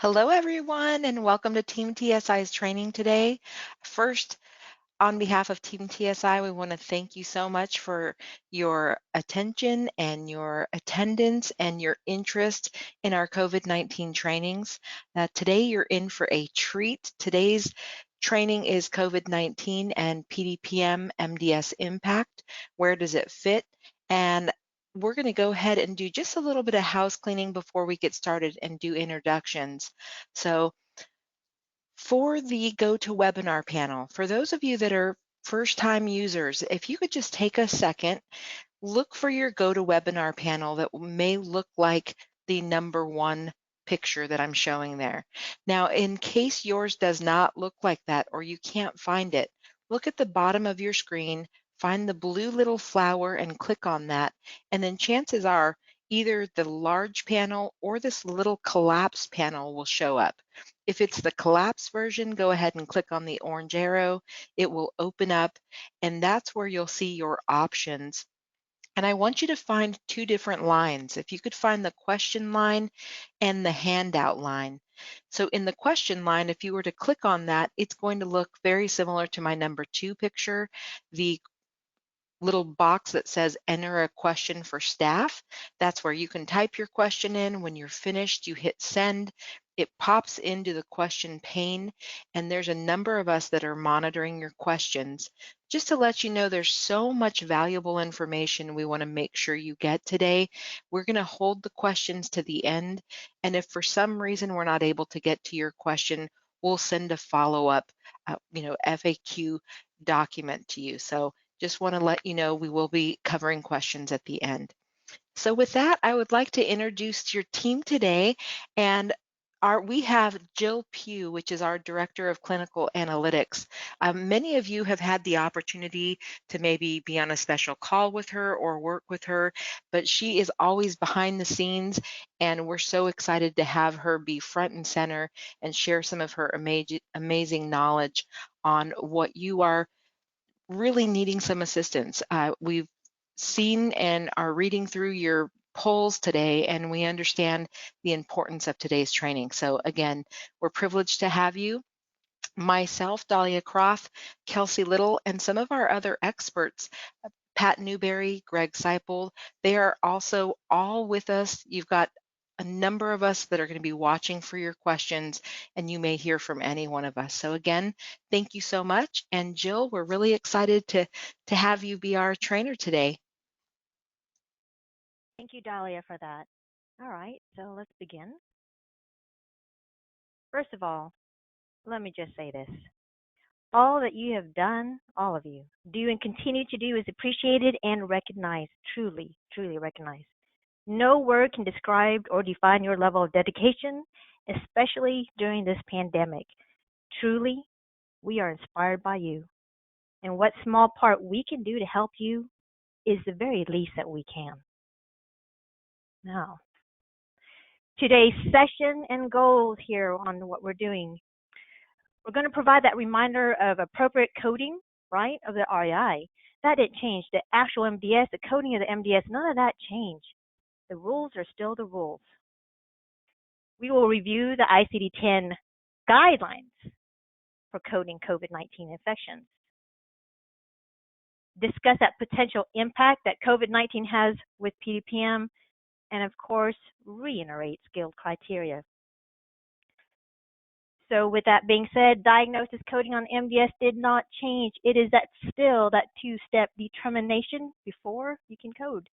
Hello, everyone, and welcome to Team TSI's training today. First, on behalf of Team TSI, we want to thank you so much for your attention and your attendance and your interest in our COVID-19 trainings. Today, you're in for a treat. Today's training is COVID-19 and PDPM MDS impact. Where does it fit? And we're going to go ahead and do just a little bit of house cleaning before we get started and do introductions. So for the GoToWebinar panel, for those of you that are first-time users, if you could just take a second, look for your GoToWebinar panel that may look like the number one picture that I'm showing there. Now, in case yours does not look like that or you can't find it, look at the bottom of your screen, find the blue little flower and click on that, and then chances are either the large panel or this little collapse panel will show up. If it's the collapse version, go ahead and click on the orange arrow. It will open up, and that's where you'll see your options. And I want you to find two different lines. If you could find the question line and the handout line. So in the question line, if you were to click on that, it's going to look very similar to my number 2 picture. The little box that says enter a question for staff. That's where you can type your question in. When you're finished, you hit send. It pops into the question pane, and there's a number of us that are monitoring your questions. Just to let you know, there's so much valuable information we want to make sure you get today. We're going to hold the questions to the end, and if for some reason we're not able to get to your question, we'll send a follow-up, FAQ document to you. So just want to let you know we will be covering questions at the end. So with that, I would like to introduce your team today, and we have Jill Pugh, which is our Director of Clinical Analytics. Many of you have had the opportunity to maybe be on a special call with her or work with her, but she is always behind the scenes, and we're so excited to have her be front and center and share some of her amazing knowledge on what you are really needing some assistance. We've seen and are reading through your polls today, and we understand the importance of today's training. So again, we're privileged to have you. Myself, Dahlia Croft, Kelsey Little, and some of our other experts, Pat Newberry, Greg Seipel, they are also all with us. You've got a number of us that are going to be watching for your questions, and you may hear from any one of us. So again, thank you so much. And Jill, we're really excited to have you be our trainer today. Thank you, Dahlia, for that. All right, so let's begin. First of all, let me just say this. All that you have done, all of you, do and continue to do is appreciated and recognized, truly, truly recognized. No word can describe or define your level of dedication, especially during this pandemic. Truly, we are inspired by you. And what small part we can do to help you is the very least that we can. Now, today's session and goals here on what we're doing. We're going to provide that reminder of appropriate coding, right, of the REI. That didn't change. The actual MDS, the coding of the MDS, none of that changed. The rules are still the rules. We will review the ICD-10 guidelines for coding COVID-19 infections. Discuss that potential impact that COVID-19 has with PDPM, and of course, reiterate skilled criteria. So with that being said, diagnosis coding on MDS did not change. It is still that two-step determination before you can code.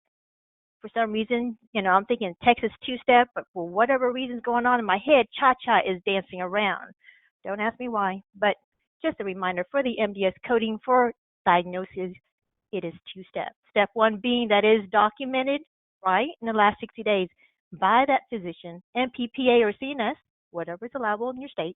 For some reason, I'm thinking Texas two-step, but for whatever reason's going on in my head, cha-cha is dancing around. Don't ask me why, but just a reminder for the MDS coding for diagnosis, it is two-step. Step one being that is documented, right, in the last 60 days by that physician, MPPA or CNS, whatever is allowable in your state,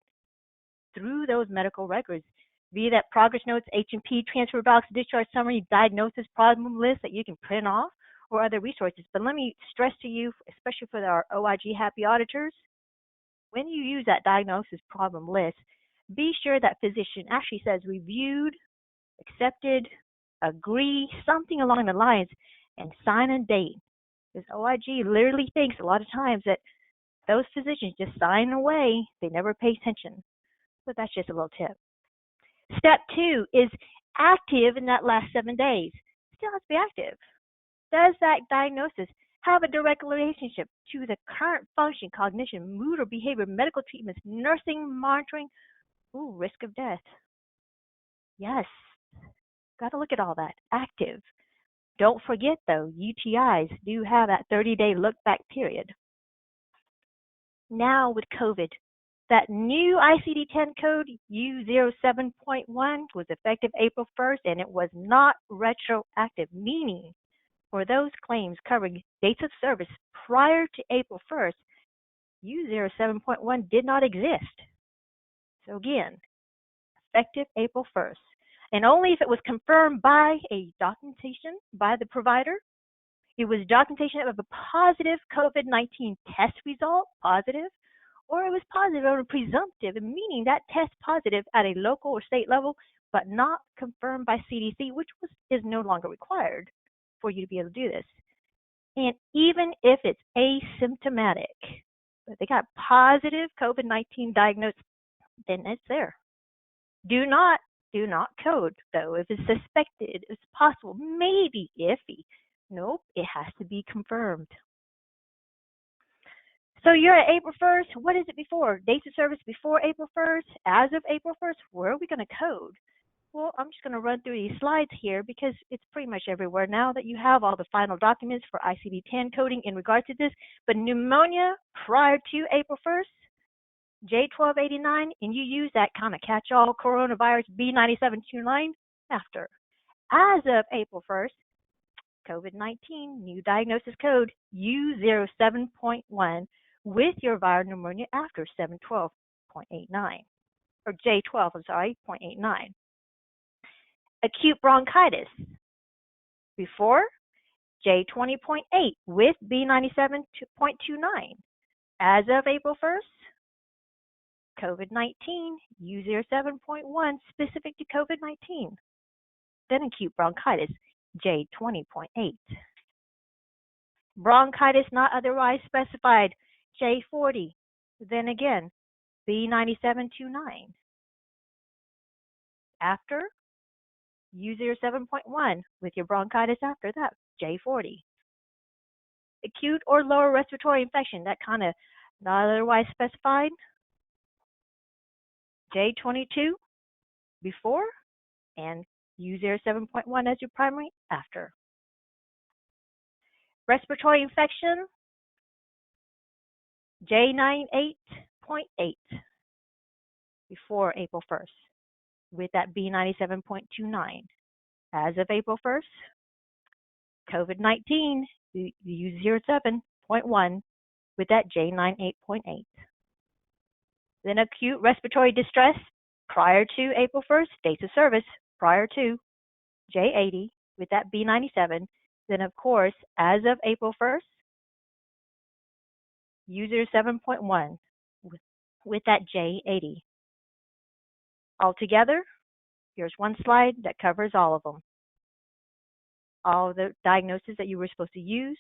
through those medical records, be that progress notes, H&P, transfer docs, discharge summary, diagnosis problem list that you can print off, or other resources. But let me stress to you, especially for our OIG happy auditors, when you use that diagnosis problem list, be sure that physician actually says reviewed, accepted, agree, something along the lines, and sign and date. Because OIG literally thinks a lot of times that Those physicians just sign away. They never pay attention. So that's just a little tip. Step 2 is active in that last 7 days. Still has to be active. Does that diagnosis have a direct relationship to the current function, cognition, mood, or behavior, medical treatments, nursing, monitoring, risk of death? Yes, got to look at all that. Active. Don't forget, though, UTIs do have that 30-day look-back period. Now with COVID, that new ICD-10 code U07.1 was effective April 1st, and it was not retroactive, meaning for those claims covering dates of service prior to April 1st, U07.1 did not exist. So again, effective April 1st. And only if it was confirmed by a documentation by the provider. It was documentation of a positive COVID-19 test result, positive, or it was positive or presumptive, meaning that test positive at a local or state level, but not confirmed by CDC, which is no longer required for you to be able to do this. And even if it's asymptomatic, but they got positive COVID-19 diagnosis, then it's there. Do not code, though. If it's suspected, it's possible, maybe iffy. Nope, it has to be confirmed. So you're at April 1st. What is it before? Dates of service before April 1st? As of April 1st, where are we going to code? Well, I'm just going to run through these slides here because it's pretty much everywhere now that you have all the final documents for ICD-10 coding in regard to this. But pneumonia prior to April 1st, J1289, and you use that kind of catch-all coronavirus B9729 after. As of April 1st, COVID-19, new diagnosis code U07.1 with your viral pneumonia after 712.89, or J12, I'm sorry, 0.89. Acute bronchitis before J20.8 with B97.29. As of April 1st, COVID-19, U07.1 specific to COVID-19. Then acute bronchitis, J20.8. Bronchitis not otherwise specified, J40. Then again, B9729. After, U07.1 with your bronchitis after that, J40. Acute or lower respiratory infection, that kind of not otherwise specified, J22 before, and U07.1 as your primary after. Respiratory infection, J98.8 before April 1st with that B97.29. As of April 1st, COVID-19, U07.1 with that J98.8. Then acute respiratory distress prior to April 1st, dates of service prior to J80 with that B97. Then, of course, as of April 1st, U07.1 with that J80. Altogether, here's one slide that covers all of them. All the diagnoses that you were supposed to use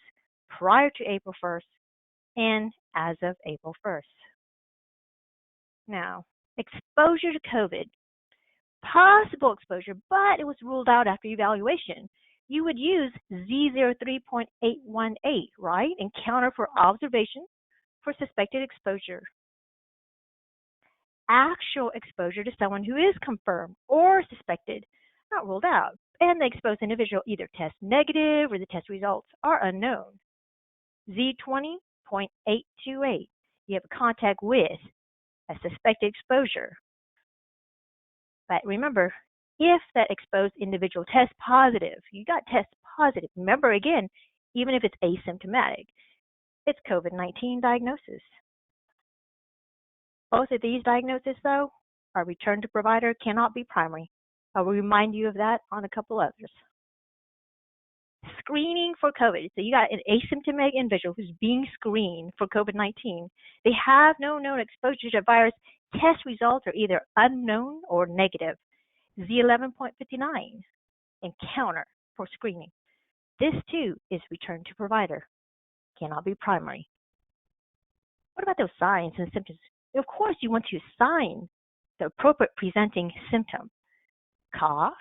prior to April 1st and as of April 1st. Now, exposure to COVID. Possible exposure, but it was ruled out after evaluation. You would use Z03.818, right, and counter for observation for suspected exposure. Actual exposure to someone who is confirmed or suspected, not ruled out, and the exposed individual either test negative or the test results are unknown. Z20.828, you have contact with a suspected exposure. But remember, if that exposed individual tests positive, you got test positive. Remember again, even if it's asymptomatic, it's COVID-19 diagnosis. Both of these diagnoses, though, are return to provider, cannot be primary. I will remind you of that on a couple others. Screening for COVID. So you got an asymptomatic individual who's being screened for COVID-19. They have no known exposure to virus. Test results are either unknown or negative. Z11.59 and counter for screening. This too is return to provider. Cannot be primary. What about those signs and symptoms? Of course, you want to assign the appropriate presenting symptom. Cough,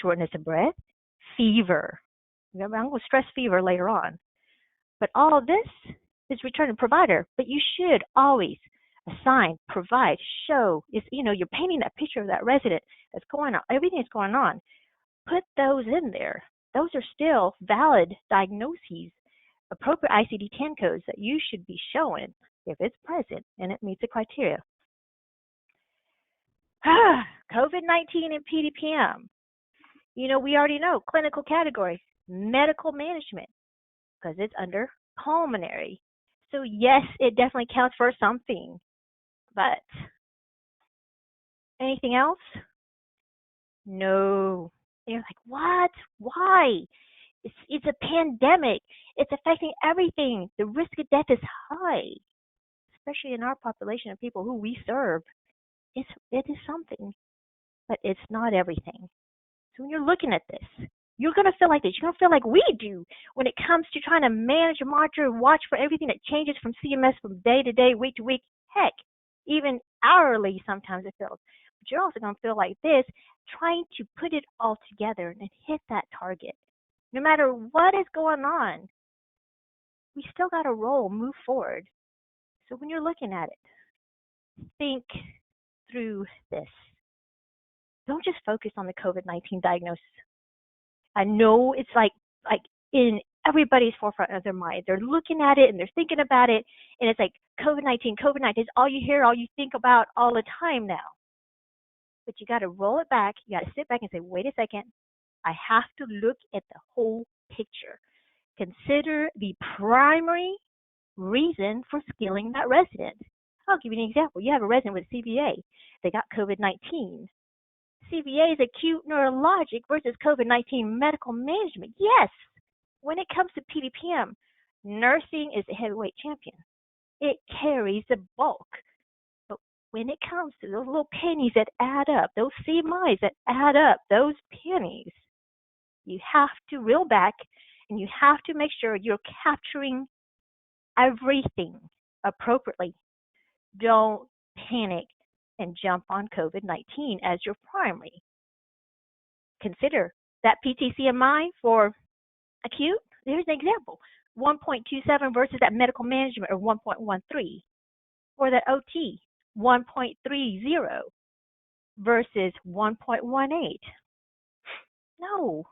shortness of breath, fever. Remember, I'm going to stress fever later on. But all of this is returning provider. But you should always assign, provide, show. You're painting that picture of that resident that's going on, everything that's going on. Put those in there. Those are still valid diagnoses, appropriate ICD-10 codes that you should be showing if it's present and it meets the criteria. COVID-19 and PDPM. We already know clinical category, medical management, because it's under pulmonary. So yes, it definitely counts for something. But anything else? No. You're like, what? Why? It's a pandemic. It's affecting everything. The risk of death is high, especially in our population of people who we serve. It is something, but it's not everything. So when you're looking at this, you're going to feel like this. You're going to feel like we do when it comes to trying to manage, monitor, and watch for everything that changes from CMS from day to day, week to week. Heck, even hourly sometimes it feels. But you're also going to feel like this, trying to put it all together and hit that target. No matter what is going on, we still got to roll, move forward. So when you're looking at it, think through this. Don't just focus on the COVID-19 diagnosis. I know it's like in everybody's forefront of their mind. They're looking at it and they're thinking about it, and it's like COVID-19 is all you hear, all you think about all the time now. But you got to roll it back. You got to sit back and say, wait a second. I have to look at the whole picture. Consider the primary reason for skilling that resident. I'll give you an example. You have a resident with CVA. They got COVID-19. CVA is acute neurologic versus COVID-19 medical management. Yes, when it comes to PDPM, nursing is the heavyweight champion. It carries the bulk. But when it comes to those little pennies that add up, those CMIs that add up, those pennies, you have to reel back and you have to make sure you're capturing everything appropriately. Don't panic and jump on COVID-19 as your primary. Consider that PTCMI for acute. Here's an example. 1.27 versus that medical management of 1.13. Or that OT, 1.30 versus 1.18. No,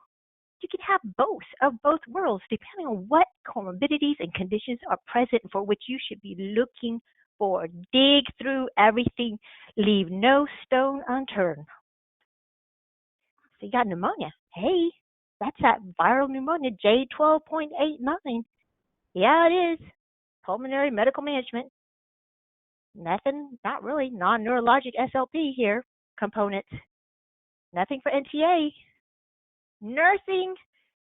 you can have both of both worlds depending on what comorbidities and conditions are present for which you should be looking for. Dig through everything. Leave no stone unturned. So you got pneumonia. Hey, that's that viral pneumonia, J12.89. Yeah, it is. Pulmonary medical management. Nothing, not really, non-neurologic SLP here, components. Nothing for NTA. Nursing,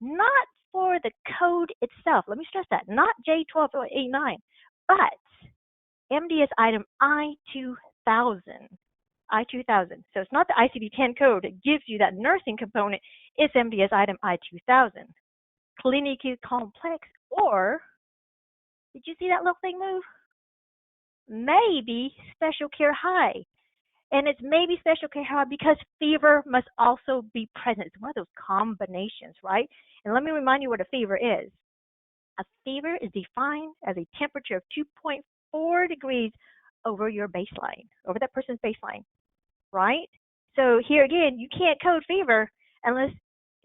not for the code itself. Let me stress that. Not J12.89, but MDS item I-2000. I-2000. So it's not the ICD-10 code that gives you that nursing component. It's MDS item I-2000. Clinically complex, or did you see that little thing move? Maybe special care high. And it's maybe special care high because fever must also be present. It's one of those combinations, right? And let me remind you what a fever is. A fever is defined as a temperature of 2.4 degrees over your baseline, over that person's baseline, right? So here again, you can't code fever unless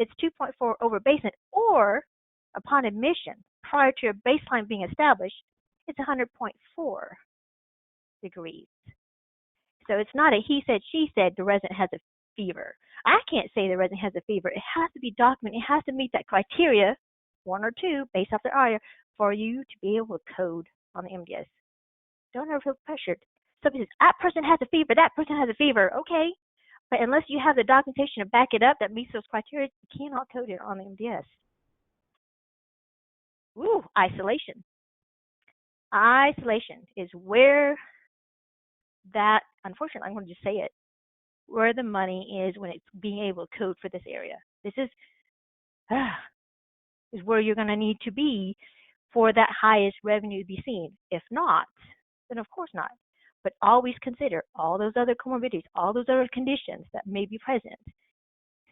it's 2.4 over baseline, or upon admission, prior to your baseline being established, it's 100.4 degrees. So it's not a he said, she said the resident has a fever. I can't say the resident has a fever. It has to be documented. It has to meet that criteria, one or two, based off their area, for you to be able to code on the MDS. Don't ever feel pressured. Somebody says, that person has a fever, that person has a fever. Okay, but unless you have the documentation to back it up that meets those criteria, you cannot code it on the MDS. Ooh, isolation. Isolation is where that, unfortunately, I'm going to just say it, where the money is when it's being able to code for this area. This is where you're going to need to be for that highest revenue to be seen. If not, then of course not. But always consider all those other comorbidities, all those other conditions that may be present.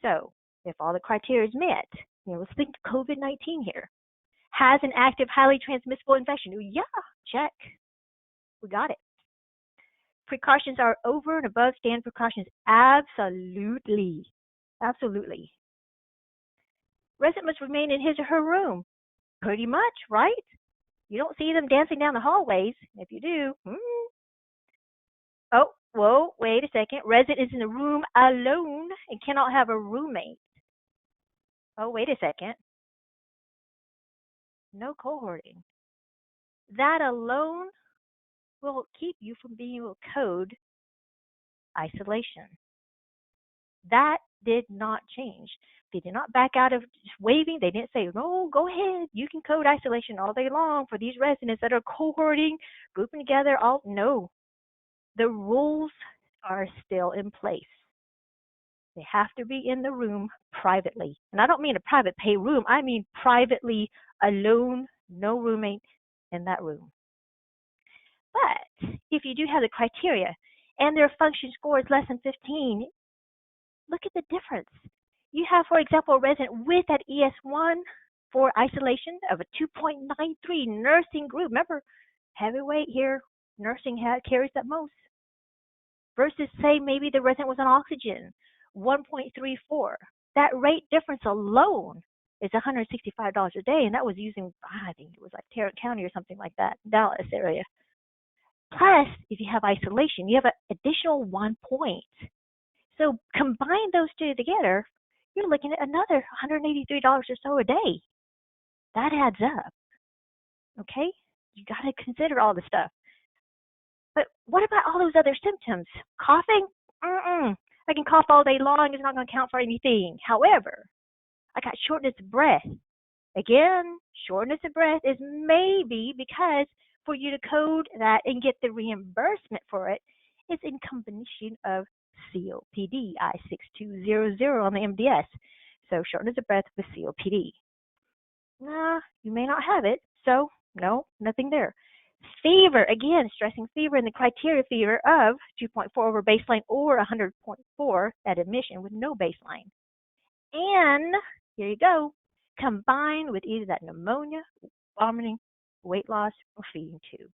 So if all the criteria is met, let's think COVID-19 here. Has an active, highly transmissible infection. Yeah, check. We got it. Precautions are over and above standard precautions. Absolutely. Absolutely. Resident must remain in his or her room. Pretty much, right? You don't see them dancing down the hallways. If you do, oh, whoa, wait a second. Resident is in a room alone and cannot have a roommate. Oh, wait a second. No cohorting. That alone will keep you from being able to code isolation. That did not change. They did not back out of waiving. They didn't say, no, go ahead. You can code isolation all day long for these residents that are cohorting, grouping together. No, the rules are still in place. They have to be in the room privately. And I don't mean a private pay room. I mean privately, alone, no roommate in that room. But if you do have the criteria and their function score is less than 15, look at the difference. You have, for example, a resident with that ES1 for isolation of a 2.93 nursing group. Remember, heavyweight here, nursing carries that most. Versus, say, maybe the resident was on oxygen, 1.34. That rate difference alone is $165 a day, and that was using, I think it was like Tarrant County or something like that, Dallas area. Plus, if you have isolation, you have an additional 1 point. So combine those two together, you're looking at another $183 or so a day. That adds up. Okay? You got to consider all the stuff. But what about all those other symptoms? Coughing? I can cough all day long. It's not going to count for anything. However, I got shortness of breath. Again, shortness of breath is maybe because for you to code that and get the reimbursement for it, it's in combination of COPD, I6200 on the MDS. So shortness of breath with COPD. Nah, you may not have it, so no, nothing there. Fever, again, stressing fever in the criteria fever of 2.4 over baseline or 100.4 at admission with no baseline. And here you go, combined with either that pneumonia, vomiting, weight loss, or feeding tube.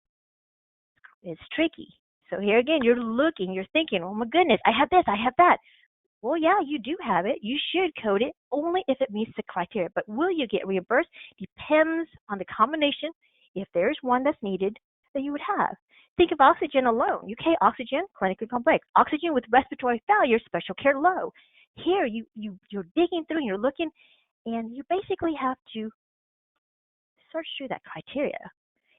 It's tricky. So here again, you're looking, you're thinking, oh my goodness, I have this, I have that. Well, yeah, you do have it. You should code it only if it meets the criteria. But will you get reimbursed? Depends on the combination. If there's one that's needed, that you would have. Think of oxygen alone. UK oxygen, clinically complex. Oxygen with respiratory failure, special care low. Here, you're digging through and you're looking, and you basically have to search through that criteria.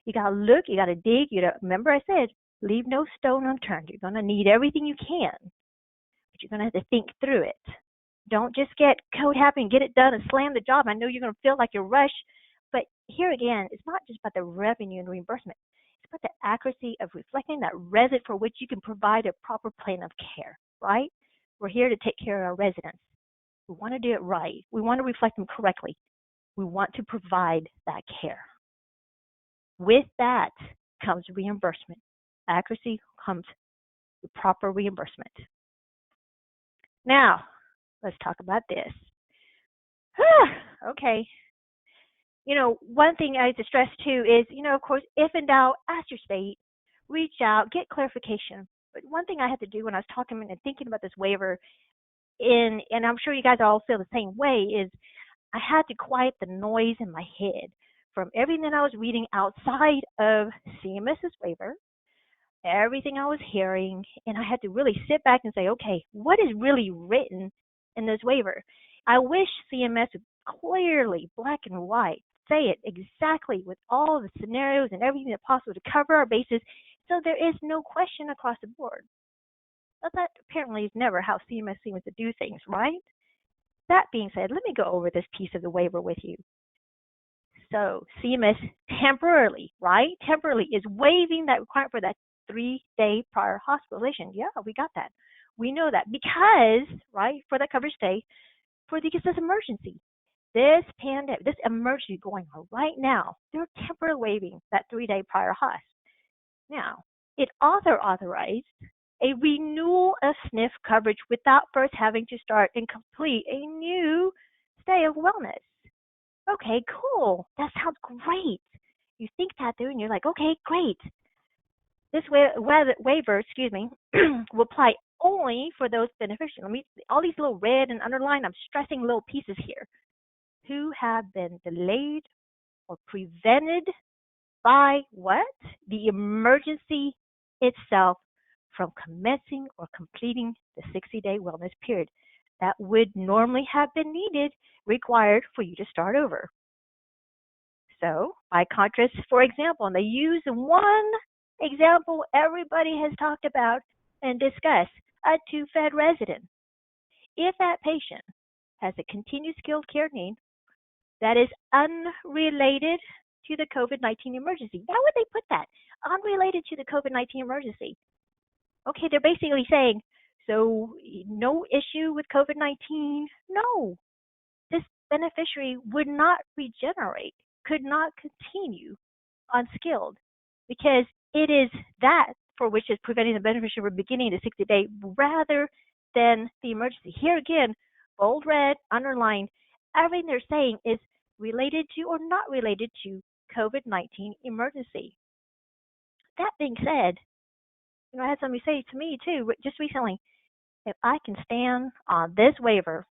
You got to look, you got to dig. Remember I said, leave no stone unturned. You're going to need everything you can. But you're going to have to think through it. Don't just get code happy and get it done and slam the job. I know you're going to feel like you're rushed, but here again, it's not just about the revenue and reimbursement. It's about the accuracy of reflecting that resident for which you can provide a proper plan of care, right? We're here to take care of our residents. We want to do it right. We want to reflect them correctly. We want to provide that care. With that comes reimbursement. Accuracy comes with proper reimbursement. Now, let's talk about this. Okay. One thing I have to stress too is, of course, if in doubt, ask your state, reach out, get clarification. But one thing I had to do when I was talking and thinking about this waiver, and I'm sure you guys all feel the same way, is I had to quiet the noise in my head from everything I was reading outside of CMS's waiver, everything I was hearing, and I had to really sit back and say, okay, what is really written in this waiver? I wish CMS would clearly, black and white, say it exactly with all the scenarios and everything that's possible to cover our bases so there is no question across the board. But that apparently is never how CMS seems to do things, right? That being said, let me go over this piece of the waiver with you. So CMS temporarily, right? Temporarily is waiving that requirement for that 3-day prior hospitalization. Yeah, we got that. We know that because, right, for that coverage stay, for the this emergency. this pandemic, this emergency going on right now, they're temporarily waiving that 3-day prior HOS. Now, it authorized a renewal of SNF coverage without first having to start and complete a new stay of wellness. Okay, cool. That sounds great. You think that through and you're like, okay, great. This waiver, will apply only for those beneficiaries. All these little red and underlined, I'm stressing little pieces here, who have been delayed or prevented by what? The emergency itself from commencing or completing the 60-day wellness period that would normally have been required for you to start over. So, by contrast, for example, and they use one example everybody has talked about and discussed, a two-fed resident. If that patient has a continued skilled care need that is unrelated to the COVID-19 emergency, why would they put that? Unrelated to the COVID-19 emergency. Okay, they're basically saying, so no issue with COVID-19? No. This beneficiary would not regenerate, could not continue unskilled, because it is that for which is preventing the beneficiary from beginning the 60-day rather than the emergency. Here again, bold red, underlined, everything they're saying is related to or not related to COVID-19 emergency. That being said, I had somebody say to me too, just recently, if I can stand on this waiver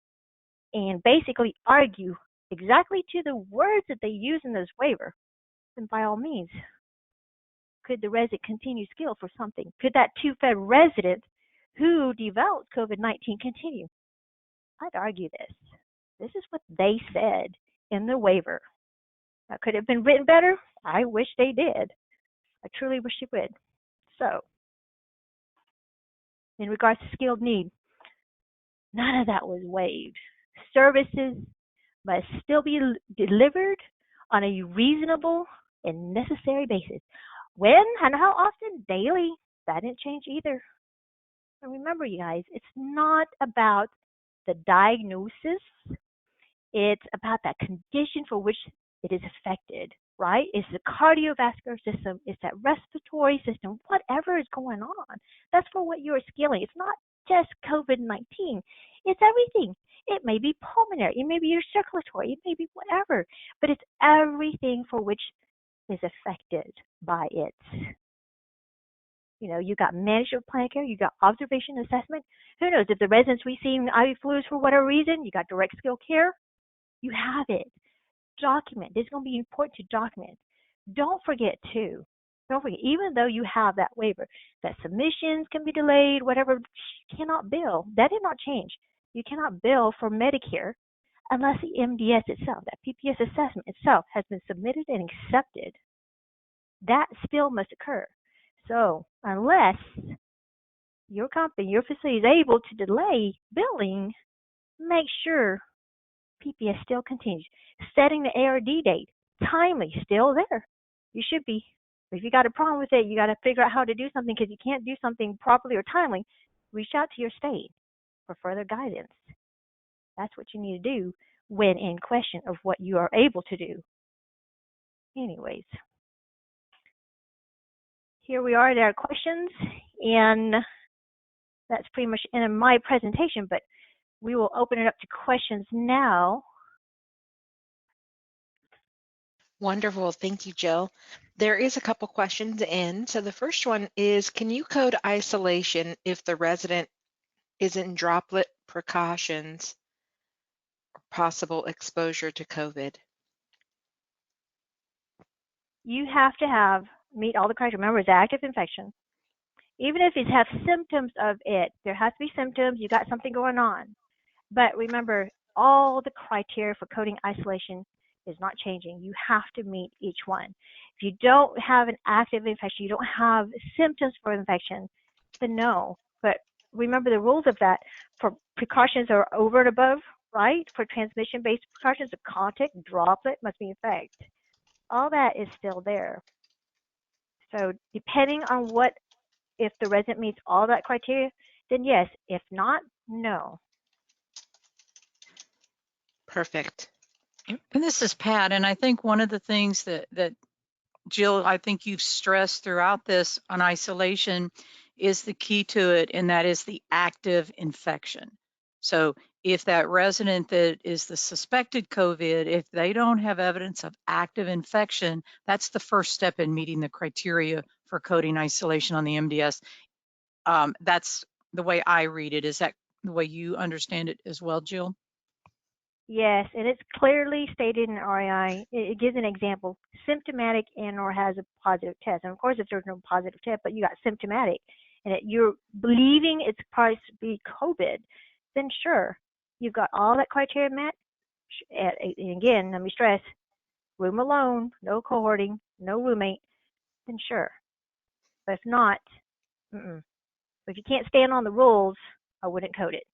and basically argue exactly to the words that they use in this waiver, then by all means, could the resident continue skill for something? Could that two-fed resident who developed COVID-19 continue? I'd argue this. This is what they said in the waiver. Now, could it have been written better? I wish they did. I truly wish it would. So, in regards to skilled need, none of that was waived. Services must still be delivered on a reasonable and necessary basis. When and how often? Daily. That didn't change either. And remember, you guys, it's not about the diagnosis. It's about that condition for which it is affected, right? It's the cardiovascular system. It's that respiratory system, whatever is going on. That's for what you're skilling. It's not just COVID-19. It's everything. It may be pulmonary. It may be your circulatory. It may be whatever. But it's everything for which is affected by it. You got management plan care, you got observation assessment. Who knows, if the residents receiving IV fluids for whatever reason, you got direct skill care, you have it. Document. This is going to be important to document. Don't forget, even though you have that waiver, that submissions can be delayed, whatever, you cannot bill. That did not change. You cannot bill for Medicare unless the MDS itself, that PPS assessment itself, has been submitted and accepted. That still must occur. So unless your company, your facility is able to delay billing, make sure PPS still continues. Setting the ARD date, timely, still there. You should be. If you got a problem with it, you got to figure out how to do something because you can't do something properly or timely. Reach out to your state for further guidance. That's what you need to do when in question of what you are able to do. Anyways, here we are. There are questions, and that's pretty much in my presentation, but we will open it up to questions now. Wonderful. Thank you, Jill. There is a couple questions in. So the first one is, can you code isolation if the resident is in droplet precautions or possible exposure to COVID? You have to meet all the criteria. Remember, it's active infection. Even if it has symptoms of it, there has to be symptoms. You got something going on. But remember, all the criteria for coding isolation is not changing. You have to meet each one. If you don't have an active infection, you don't have symptoms for infection, then no. But remember the rules of that. For precautions are over and above, right? For transmission-based precautions, the contact droplet must be in effect. All that is still there. So depending on if the resident meets all that criteria, then yes. If not, no. Perfect. And this is Pat, and I think one of the things that Jill, I think you've stressed throughout this on isolation is the key to it, and that is the active infection. So if that resident that is the suspected COVID, if they don't have evidence of active infection, that's the first step in meeting the criteria for coding isolation on the MDS. That's the way I read it. Is that the way you understand it as well, Jill? Yes, and it's clearly stated in RAI. It gives an example: symptomatic and/or has a positive test. And of course, if there's no positive test, but you got symptomatic, and you're believing it's probably to be COVID, then sure, you've got all that criteria met. And again, let me stress: room alone, no cohorting, no roommate. Then sure, but if not, mm-mm. If you can't stand on the rules, I wouldn't code it.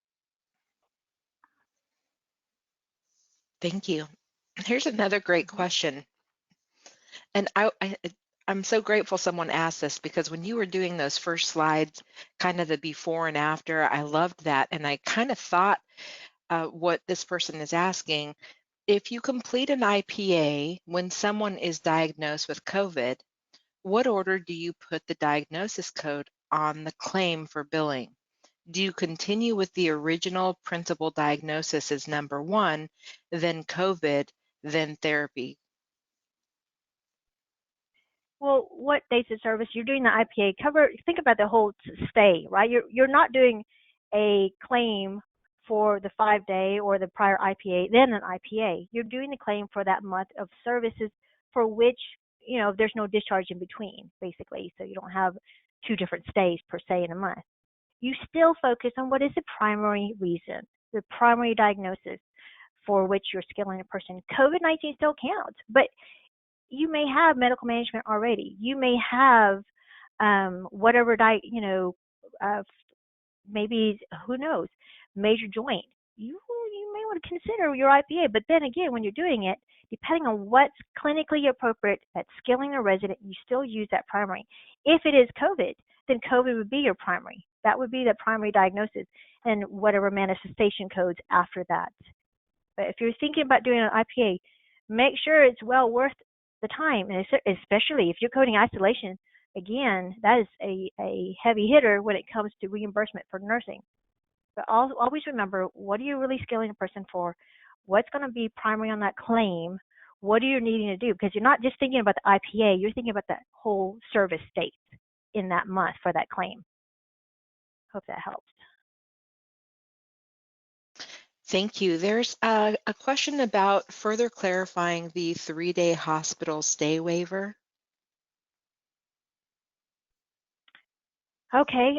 Thank you. Here's another great question. And I'm so grateful someone asked this, because when you were doing those first slides, kind of the before and after, I loved that. And I kind of thought what this person is asking, if you complete an IPA when someone is diagnosed with COVID, what order do you put the diagnosis code on the claim for billing? Do you continue with the original principal diagnosis as number one, then COVID, then therapy? Well, what dates of service you're doing the IPA cover? Think about the whole stay, right? You're not doing a claim for the 5-day or the prior IPA, then an IPA. You're doing the claim for that month of services for which there's no discharge in between, basically. So you don't have two different stays per se in a month. You still focus on what is the primary reason, the primary diagnosis for which you're scheduling a person. COVID-19 still counts, but you may have medical management already. You may have whatever maybe, who knows, major joint. You may want to consider your IPA, but then again, when you're doing it, depending on what's clinically appropriate at skilling a resident, you still use that primary. If it is COVID, then COVID would be your primary. That would be the primary diagnosis, and whatever manifestation codes after that. But if you're thinking about doing an IPA, make sure it's well worth the time, and especially if you're coding isolation. Again, that is a heavy hitter when it comes to reimbursement for nursing. But always remember, what are you really skilling a person for? What's going to be primary on that claim? What are you needing to do? Because you're not just thinking about the IPA, you're thinking about that whole service state in that month for that claim. Hope that helps. Thank you. There's a question about further clarifying the 3-day hospital stay waiver. Okay,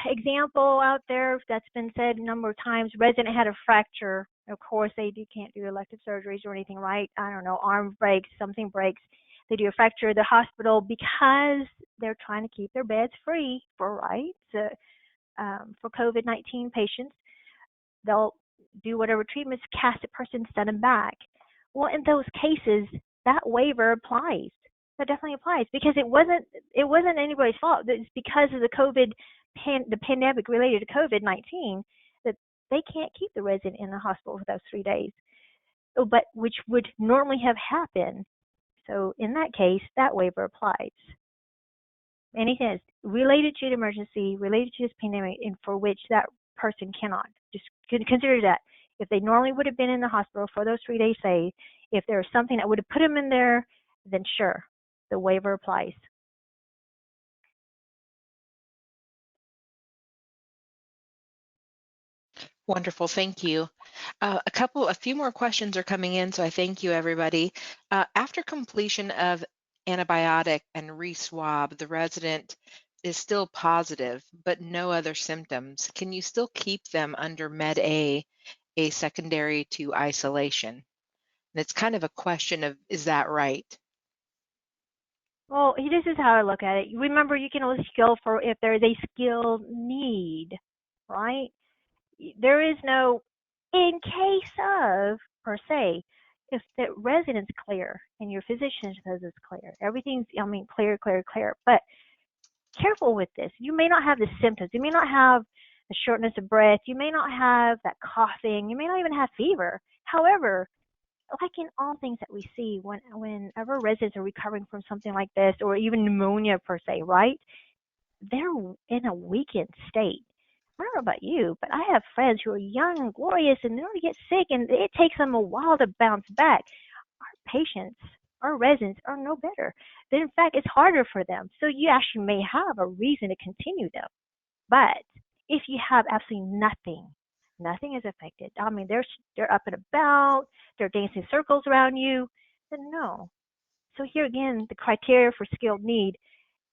example out there that's been said a number of times: resident had a fracture. Of course, they can't do elective surgeries or anything, right? I don't know, arm breaks, something breaks. They do a fracture. The hospital, because they're trying to keep their beds free for COVID-19 patients, they'll do whatever treatments, cast the person, send them back. Well, in those cases, that waiver applies. That definitely applies, because it wasn't anybody's fault. It's because of the pandemic related to COVID-19 that they can't keep the resident in the hospital for those 3 days, but which would normally have happened. So in that case, that waiver applies. Anything that's related to the emergency, related to this pandemic, and for which that person cannot. Just consider that. If they normally would have been in the hospital for those 3 days, say, if there was something that would have put them in there, then sure, the waiver applies. Wonderful, thank you. A few more questions are coming in, so I thank you, everybody. After completion of antibiotic and re-swab, the resident is still positive, but no other symptoms. Can you still keep them under Med A secondary to isolation? And it's kind of a question of, is that right? Well, this is how I look at it. Remember, you can only skill for if there is a skill need, right? There is no in case of, per se. If the resident's clear and your physician says it's clear, everything's, clear, clear, clear. But careful with this. You may not have the symptoms. You may not have the shortness of breath. You may not have that coughing. You may not even have fever. However, like in all things that we see, whenever residents are recovering from something like this, or even pneumonia per se, right? They're in a weakened state. I don't know about you, but I have friends who are young and glorious and they already get sick and it takes them a while to bounce back. Our patients, our residents are no better. In fact, it's harder for them. So you actually may have a reason to continue them. But if you have absolutely nothing, nothing is affected. I mean, they're up and about, they're dancing circles around you, then no. So here again, the criteria for skilled need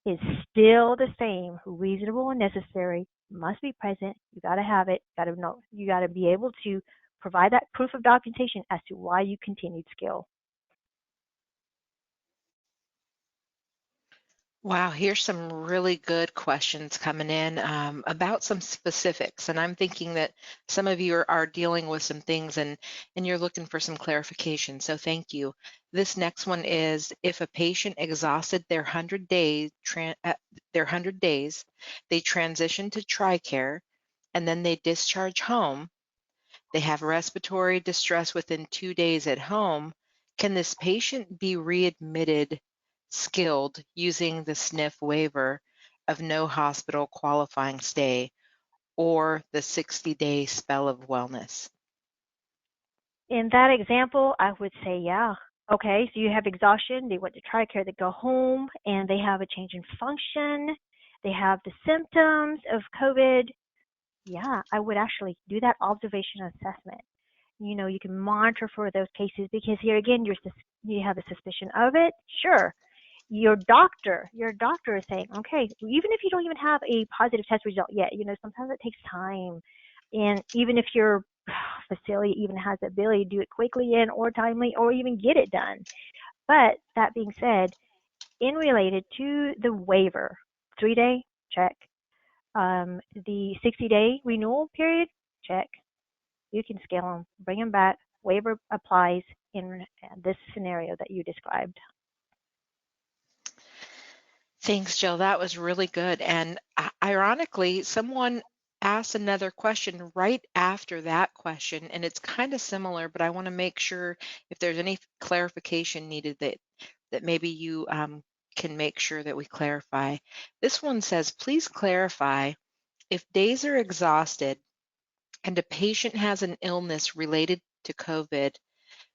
is still the same. Reasonable and necessary must be present. You got to have it. Got to know. You got to be able to provide that proof of documentation as to why you continued skill. Wow, here's some really good questions coming in about some specifics. And I'm thinking that some of you are dealing with some things and you're looking for some clarification. So thank you. This next one is if a patient exhausted their 100 days, they transition to TRICARE, and then they discharge home. They have respiratory distress within 2 days at home. Can this patient be readmitted skilled using the SNF waiver of no hospital qualifying stay or the 60-day spell of wellness? In that example, I would say, yeah. Okay, so you have exhaustion, they went to TRICARE, they go home, and they have a change in function, they have the symptoms of COVID. Yeah, I would actually do that observation assessment. You can monitor for those cases because here again, you have a suspicion of it. Sure, your doctor is saying, okay, even if you don't even have a positive test result yet, sometimes it takes time, and even if your facility even has the ability to do it quickly and or timely or even get it done. But that being said, in related to the waiver, 3-day check, the 60-day renewal period check, you can scale them, bring them back. Waiver applies in this scenario that you described. Thanks, Jill. That was really good. And ironically, someone asked another question right after that question, and it's kind of similar, but I want to make sure if there's any clarification needed that maybe you can make sure that we clarify. This one says, please clarify if days are exhausted and a patient has an illness related to COVID,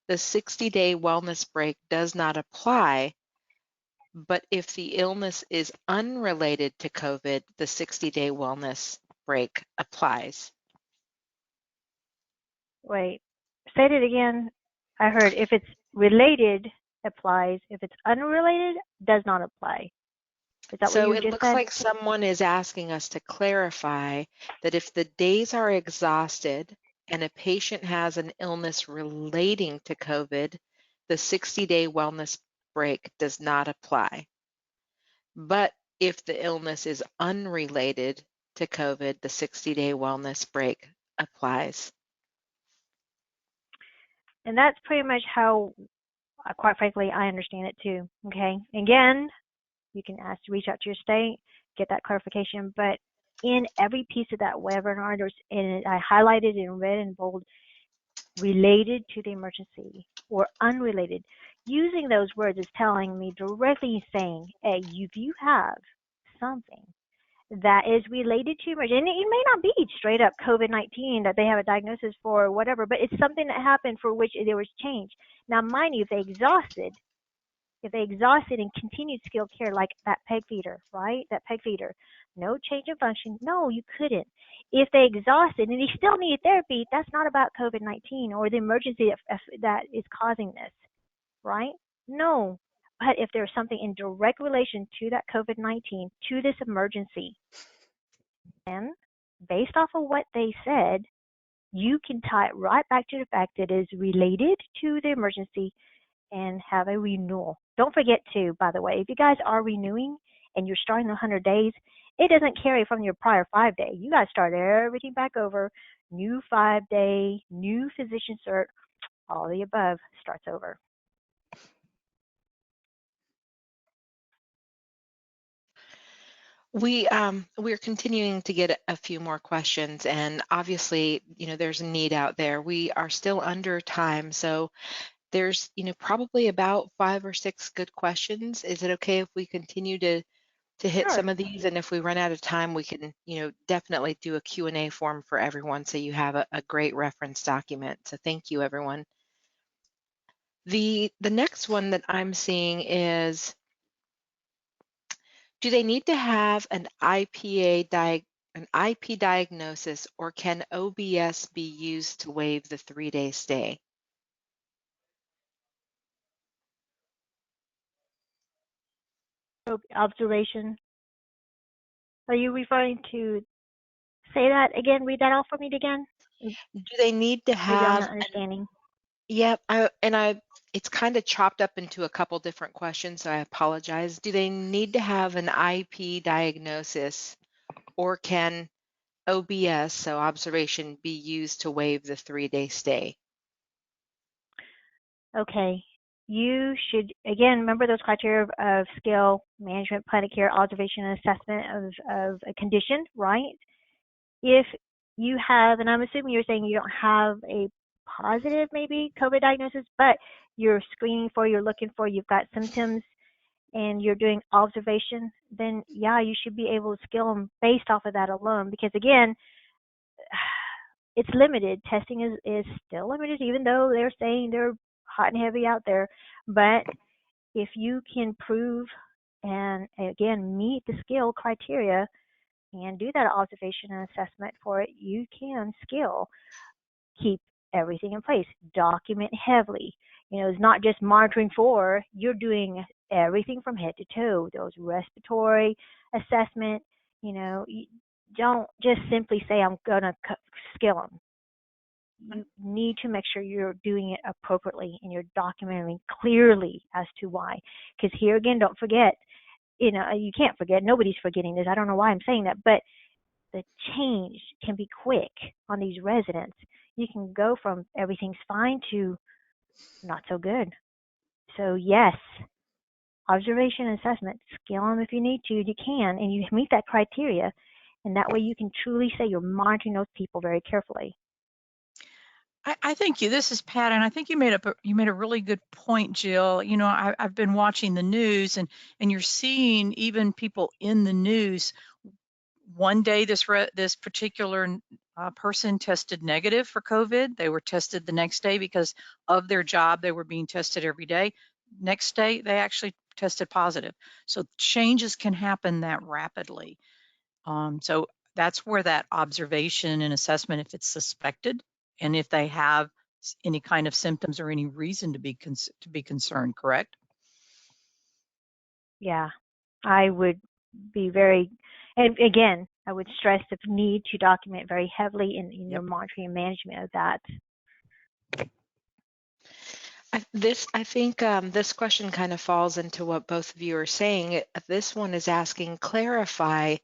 the 60-day wellness break does not apply. But if the illness is unrelated to COVID, the 60-day wellness break applies. Wait, say it again. I heard if it's related, applies. If it's unrelated, does not apply. Is that what So you it just looks said? like someone is asking us to clarify that if the days are exhausted and a patient has an illness relating to COVID, the 60-day wellness break does not apply. But if the illness is unrelated to COVID, the 60-day wellness break applies. And that's pretty much how, quite frankly, I understand it too. Okay. Again, you can ask to reach out to your state, get that clarification. But in every piece of that webinar, and I highlighted in red and bold, related to the emergency or unrelated. Using those words is telling me directly saying, hey, if you have something that is related to emergency, and it may not be straight up COVID-19 that they have a diagnosis for or whatever, but it's something that happened for which there was change. Now, mind you, if they exhausted and continued skilled care like that peg feeder, right? That peg feeder, no change in function. No, you couldn't. If they exhausted and they still needed therapy, that's not about COVID-19 or the emergency that is causing this, right? No. But if there's something in direct relation to that COVID-19, to this emergency, then based off of what they said, you can tie it right back to the fact that it is related to the emergency and have a renewal. Don't forget to, by the way, if you guys are renewing and you're starting the 100 days, it doesn't carry from your prior 5-day. You guys start everything back over, new 5-day, new physician cert, all the above starts over. We're continuing to get a few more questions, and obviously, there's a need out there. We are still under time, so There's, probably about 5 or 6 good questions. Is it okay if we continue to hit Sure. some of these? And if we run out of time, we can, definitely do a Q&A form for everyone so you have a great reference document. So thank you, everyone. The next one that I'm seeing is, do they need to have an IP diagnosis, or can OBS be used to waive the 3-day stay? Observation. Are you referring to, say that again, read that off for me again? Do they need to Maybe I'm have not understanding. Yep, it's kind of chopped up into a couple different questions, so I apologize. Do they need to have an IP diagnosis, or can OBS, so observation, be used to waive the 3-day stay? Okay. You should, again, remember those criteria of skill, management, plan of care, observation, and assessment of a condition, right? If you have, and I'm assuming you're saying you don't have a positive, maybe, COVID diagnosis, but you're screening for, you're looking for, you've got symptoms, and you're doing observation, then yeah, you should be able to skill them based off of that alone. Because again, it's limited. Testing is still limited, even though they're saying they're hot and heavy out there. But if you can prove and again meet the skill criteria and do that observation and assessment for it, you can skill, keep everything in place, document heavily. It's not just monitoring for, you're doing everything from head to toe, those respiratory assessment. You don't just simply say, I'm going to skill them. You need to make sure you're doing it appropriately and you're documenting clearly as to why. Because here again, don't forget, you can't forget, nobody's forgetting this. I don't know why I'm saying that, but the change can be quick on these residents. You can go from everything's fine to not so good. So yes, observation and assessment, scale them if you need to, you can, and you meet that criteria, and that way you can truly say you're monitoring those people very carefully. I think this is Pat, and I think you made a really good point, Jill. I've been watching the news, and you're seeing even people in the news. One day, this particular person tested negative for COVID. They were tested the next day because of their job. They were being tested every day. Next day, they actually tested positive. So changes can happen that rapidly. So that's where that observation and assessment, if it's suspected, and if they have any kind of symptoms or any reason to be concerned, correct? Yeah, I would be very, and again, I would stress the need to document very heavily in your Yep. monitoring and management of that. I think this question kind of falls into what both of you are saying. This one is asking, clarify,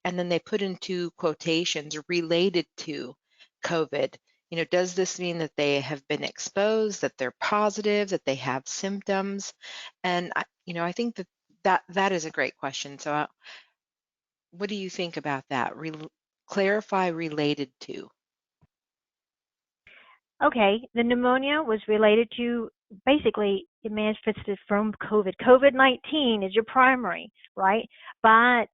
and then they put into quotations, related to COVID. Does this mean that they have been exposed, that they're positive, that they have symptoms? And I think that is a great question. So what do you think about that? Clarify related to. Okay, the pneumonia was related to, basically it manifested from COVID. COVID-19 is your primary, right? But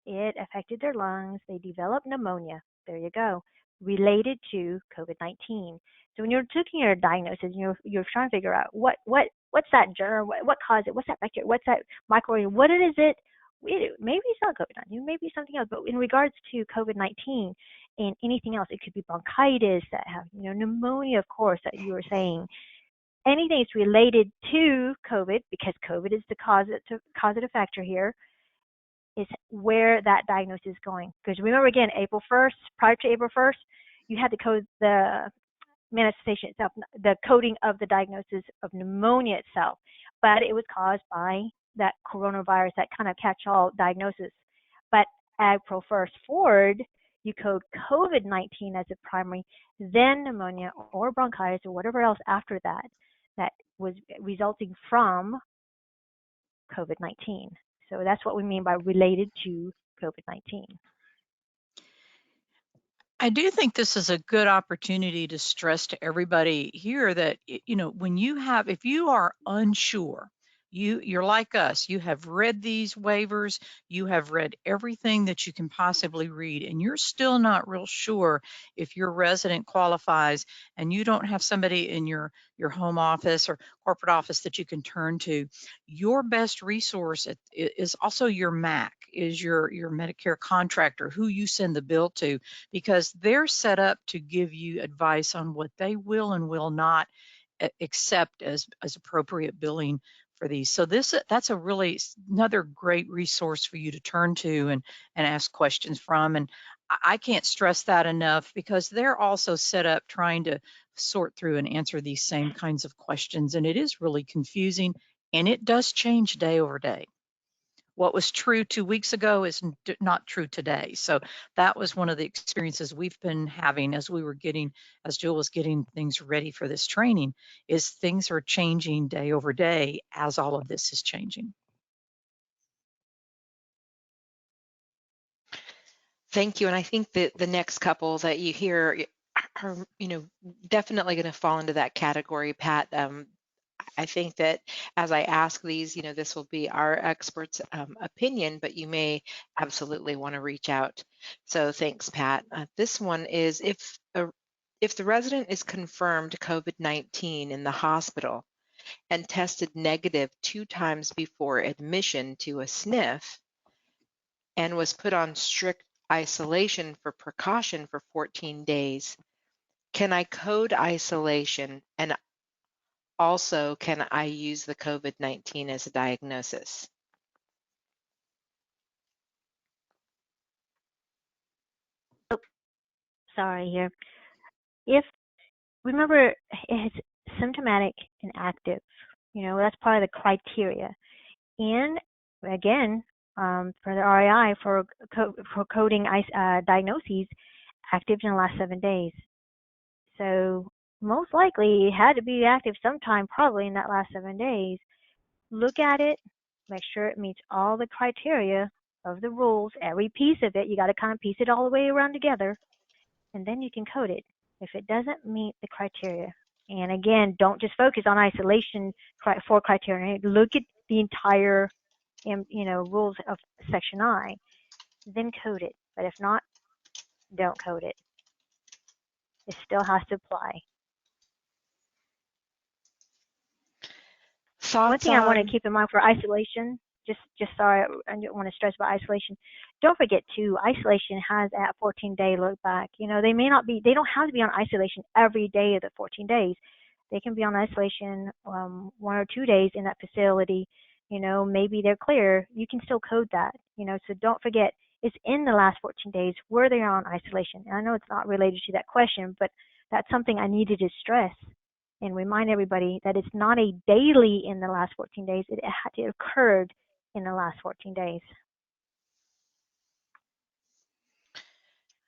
it affected their lungs. They developed pneumonia. There you go. Related to COVID-19. So when you're taking your diagnosis, you're trying to figure out what's that germ, what caused it, what's that bacteria, what's that microorganism, what is it? Maybe it's not COVID-19, maybe something else. But in regards to COVID-19 and anything else, it could be bronchitis, that have pneumonia, of course, that you were saying. Anything that's related to COVID, because COVID is the causative factor here, is where that diagnosis is going. Because remember again, April 1st, prior to April 1st, you had to code the manifestation itself, the coding of the diagnosis of pneumonia itself, but it was caused by that coronavirus, that kind of catch-all diagnosis. But April 1st forward, you code COVID-19 as a primary, then pneumonia or bronchitis or whatever else after that that was resulting from COVID-19. So that's what we mean by related to COVID-19. I do think this is a good opportunity to stress to everybody here that, when if you are unsure, you're like us, you have read these waivers, you have read everything that you can possibly read, and you're still not real sure if your resident qualifies, and you don't have somebody in your home office or corporate office that you can turn to. Your best resource is also your MAC, is your Medicare contractor, who you send the bill to, because they're set up to give you advice on what they will and will not accept as appropriate billing for these. So that's a really another great resource for you to turn to and ask questions from. And I can't stress that enough, because they're also set up trying to sort through and answer these same kinds of questions. And it is really confusing, and it does change day over day. What was true 2 weeks ago is not true today. So that was one of the experiences we've been having as as Jill was getting things ready for this training, is things are changing day over day as all of this is changing. Thank you. And I think that the next couple that you hear are, definitely going to fall into that category, Pat. I think that as I ask these, this will be our expert's opinion, but you may absolutely want to reach out. So thanks, Pat. This one is if the resident is confirmed COVID-19 in the hospital and tested negative 2 times before admission to a SNF and was put on strict isolation for precaution for 14 days, can I code isolation, and also can I use the COVID-19 as a diagnosis? Sorry here. If remember, it's symptomatic and active. That's part of the criteria. And again, for the RAI for coding diagnoses, active in the last 7 days. So most likely it had to be active sometime, probably in that last 7 days. Look at it, make sure it meets all the criteria of the rules, every piece of it. You got to kind of piece it all the way around together, and then you can code it. If it doesn't meet the criteria, and again, don't just focus on isolation for criteria. Look at the entire, rules of Section I, then code it. But if not, don't code it. It still has to apply. One Thoughts thing I want to on, keep in mind for isolation, just sorry, I don't want to stress about isolation. Don't forget too, isolation has that 14-day look back. They may not be, they don't have to be on isolation every day of the 14 days. They can be on isolation 1 or 2 days in that facility. Maybe they're clear. You can still code that. So don't forget, it's in the last 14 days where they are on isolation. And I know it's not related to that question, but that's something I needed to stress and remind everybody that it's not a daily in the last 14 days. It occurred in the last 14 days.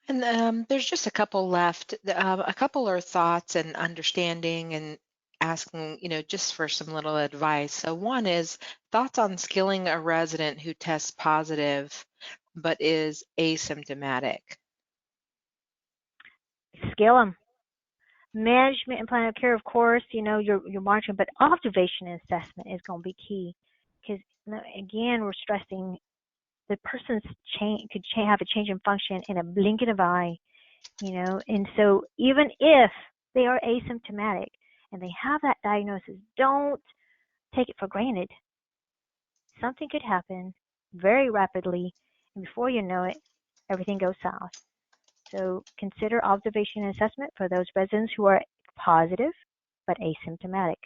and there's just a couple left. A couple are thoughts and understanding and asking, just for some little advice. So one is thoughts on skilling a resident who tests positive but is asymptomatic. Scale them. Management and plan of care, of course, you're monitoring, but observation and assessment is going to be key, because again, we're stressing the person's could have a change in function in a blink of an eye, and so even if they are asymptomatic and they have that diagnosis, don't take it for granted. Something could happen very rapidly, and before you know it, everything goes south. So consider observation and assessment for those residents who are positive but asymptomatic.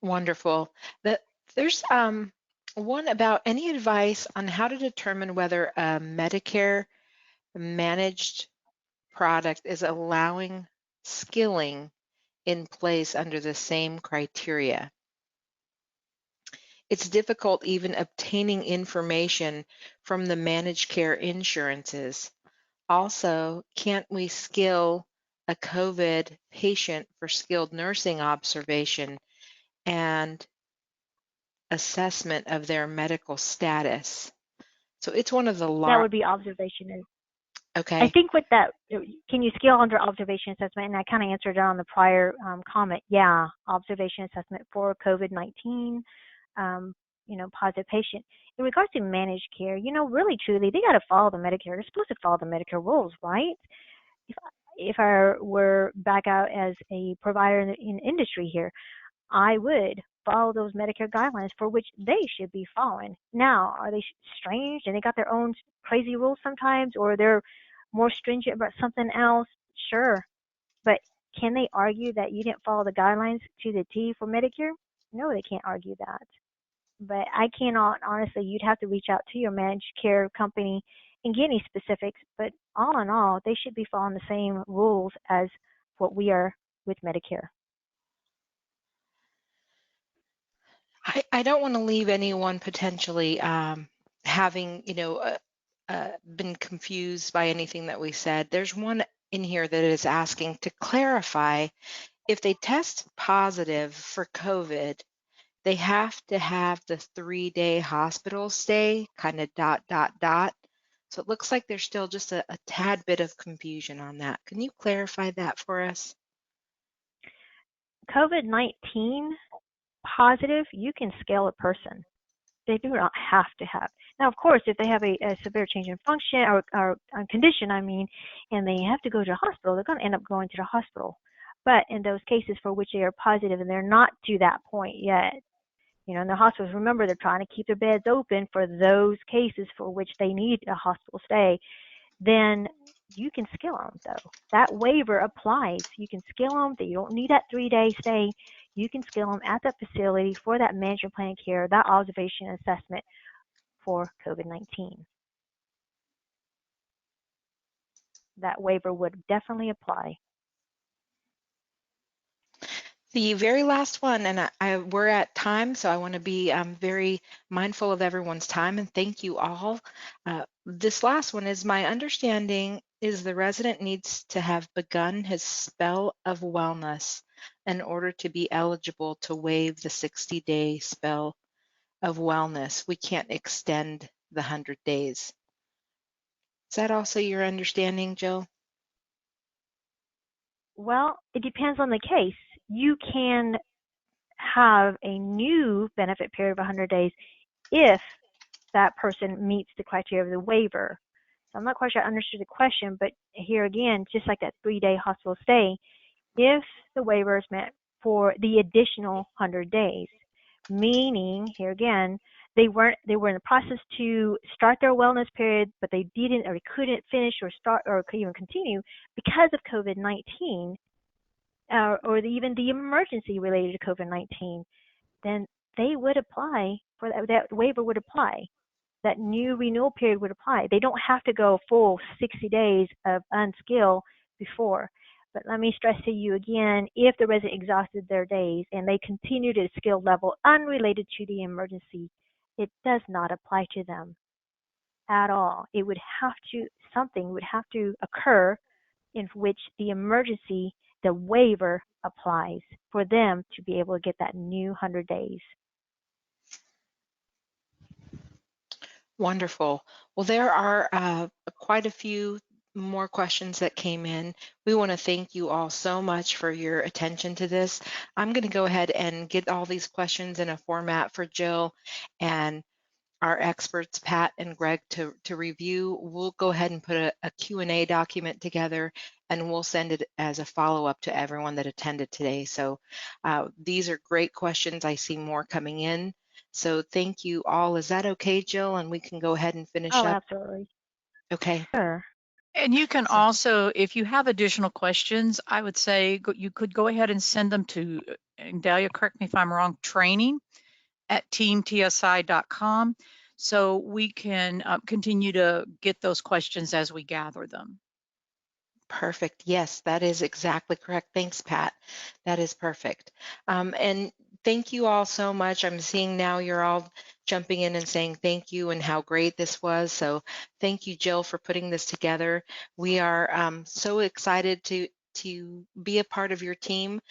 Wonderful. There's one about any advice on how to determine whether a Medicare managed product is allowing skilling in place under the same criteria. It's difficult even obtaining information from the managed care insurances. Also, can't we skill a COVID patient for skilled nursing observation and assessment of their medical status? So it's one of the That would be observation. I okay. think with that, can you scale under observation assessment? And I kind of answered it on the prior comment. Yeah, observation assessment for COVID-19, um, positive patient. In regards to managed care, really truly, they got to follow the Medicare. They're supposed to follow the Medicare rules, right? If if I were back out as a provider in industry here, I would follow those Medicare guidelines for which they should be following. Now, are they strange and they got their own crazy rules sometimes, or they're more stringent about something else? Sure. But can they argue that you didn't follow the guidelines to the T for Medicare? No, they can't argue that. But I cannot, honestly, you'd have to reach out to your managed care company and get any specifics. But all in all, they should be following the same rules as what we are with Medicare. I don't want to leave anyone potentially having, been confused by anything that we said. There's one in here that is asking to clarify if they test positive for COVID, they have to have the 3-day hospital stay, kind of dot, dot, dot. So it looks like there's still just a tad bit of confusion on that. Can you clarify that for us? COVID-19 positive, you can scale a person. They do not have to have. Now, of course, if they have a severe change in function or condition, and they have to go to the hospital, they're going to end up going to the hospital. But in those cases for which they are positive and they're not to that point yet, in the hospitals, remember, they're trying to keep their beds open for those cases for which they need a hospital stay, then you can scale them, though. That waiver applies. You can scale them. You don't need that 3-day stay. You can scale them at that facility for that management plan of care, that observation assessment for COVID-19. That waiver would definitely apply. The very last one, and we're at time, so I want to be very mindful of everyone's time and thank you all. This last one is my understanding is the resident needs to have begun his spell of wellness in order to be eligible to waive the 60-day spell of wellness. We can't extend the 100 days. Is that also your understanding, Jill? Well, it depends on the case. You can have a new benefit period of 100 days if that person meets the criteria of the waiver. So I'm not quite sure I understood the question, but here again, just like that 3-day hospital stay, if the waiver is meant for the additional 100 days, meaning here again, they were in the process to start their wellness period, but they didn't or couldn't finish or start or even continue because of COVID-19, or even the emergency related to COVID-19, then they would apply for that waiver would apply. That new renewal period would apply. They don't have to go full 60 days of unskill before. But let me stress to you again, if the resident exhausted their days and they continued at a skill level unrelated to the emergency, it does not apply to them at all. Something would have to occur in which the emergency, the waiver applies for them to be able to get that new 100 days. Wonderful. Well, there are quite a few more questions that came in. We want to thank you all so much for your attention to this. I'm going to go ahead and get all these questions in a format for Jill and our experts, Pat and Greg, to review. We'll go ahead and put a Q&A document together and we'll send it as a follow-up to everyone that attended today. So these are great questions. I see more coming in. So thank you all. Is that okay, Jill? And we can go ahead and finish Oh, up? absolutely. Okay. Sure. And you can So, also, if you have additional questions, I would say you could go ahead and send them to, and Dahlia, correct me if I'm wrong, training@teamtsi.com, so we can continue to get those questions as we gather them. perfect. Yes, that is exactly correct. Thanks, Pat. That is perfect. And thank you all so much. I'm seeing now you're all jumping in and saying thank you and how great this was. So thank you, Jill, for putting this together. We are so excited to be a part of your team.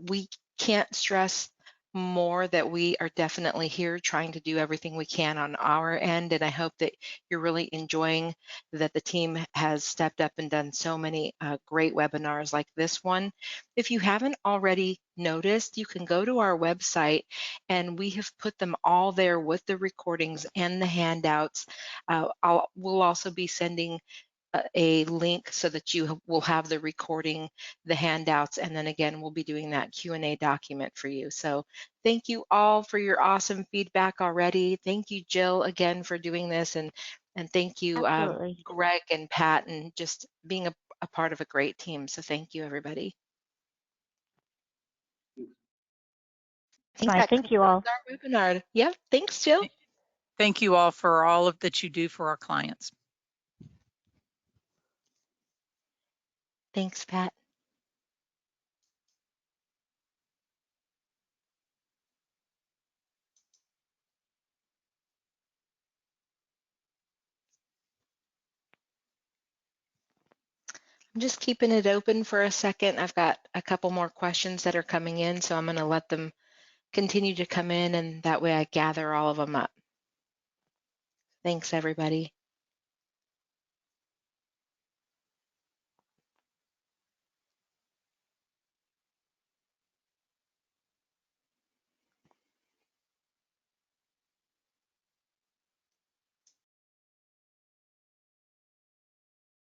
We can't stress more that we are definitely here trying to do everything we can on our end. And I hope that you're really enjoying that the team has stepped up and done so many great webinars like this one. If you haven't already noticed, you can go to our website and we have put them all there with the recordings and the handouts. We'll also be sending a link so that you will have the recording, the handouts, and then again, we'll be doing that Q&A document for you. So thank you all for your awesome feedback already. Thank you, Jill, again for doing this, and thank you, Absolutely. Greg and Pat, and just being a part of a great team. So thank you, everybody. I think Bye. that Thank you concludes all. our webinar. Yeah, thanks, Jill. Thank you all for all of that you do for our clients. Thanks, Pat. I'm just keeping it open for a second. I've got a couple more questions that are coming in, so I'm going to let them continue to come in, and that way I gather all of them up. Thanks, everybody.